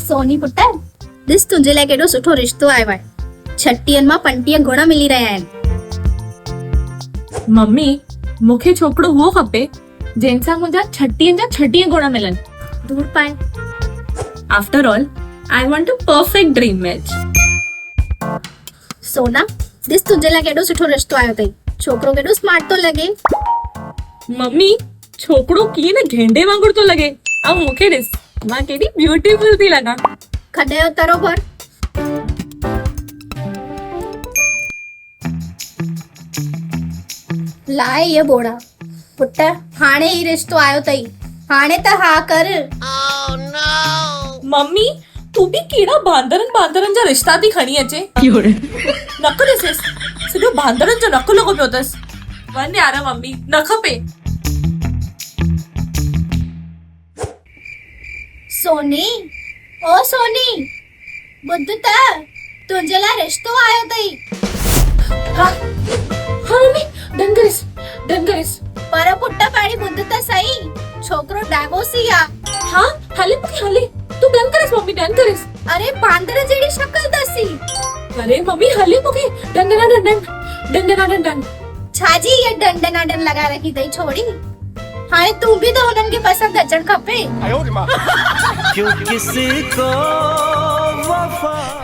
Sony पुट ॾिस तुंहिंजे लाइ केॾो सुठो रिश्तो आयो आहे। 36 मां 35 गुण मिली रहिया आहिनि। मम्मी मूंखे छोकिरो उहो खपे जंहिंसां मुंहिंजा 36 जा 36 गुण मिलनि। दूर पाए। After all I want a perfect dream match. सोना ॾिस तुंहिंजे लाइ केॾो सुठो रिश्तो आयो अथई। छोकिरो केॾो स्मार्ट थो लॻे। मम्मी छोकिरो कीअं न गेंडे वांगुरु थो लॻे ऐं मूंखे ॾिस मां केॾी ब्यूटीफुल थी लॻां। खॾे जो तरो भर। लाए ये बोड़ा पुट हाणे ही रिश्तो आयो अथई। हाणे त हा कर। मम्मी तू बि कहिड़ा बांदरनि जा रिश्ता थी खणी अचे। नक ॾिसेस सिधो बांदरनि जो नक लॻो पियो अथसि। वञ यार मम्मी न खपे। सोनी ओ सोनी ॿुध त तुंहिंजे लाइ रिश्तो आयो अथई। हाँ मम्मी डन करिस। पर पुट पहिरीं ॿुध त सही। छोकिरो डागोसी आहे। हाँ हले मूंखे हले तू डन करिस मम्मी डन करिस। अरे बांदर जहिड़ी शक्ल अथसी। अरे मम्मी हले मूंखे डन। छाजी ये डन लगा रखी अथई छोड़ी। हाणे तू बि त हुननि खे पसंदि अचणु खपे।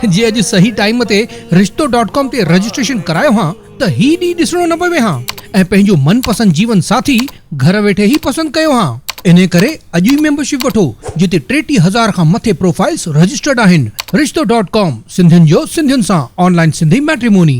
जे अॼु सही टाइम ते रिश्तो.com ते रजिस्ट्रेशन करायो हां त ही ॾींहुं ॾिसणो न पवे हां ऐं पंहिंजो मनपसंद जीवन साथी घर वेठे ही पसंद कयो हां। इन करे अॼु ई मेंबरशिप वठो जिते 33,000 खां मथे प्रोफाइल्स रजिस्टर्ड आहिनि। रिश्तो.com सिंधियुनि जो सिंधियुनि सां ऑनलाइन सिंधी मैट्रिमोनी।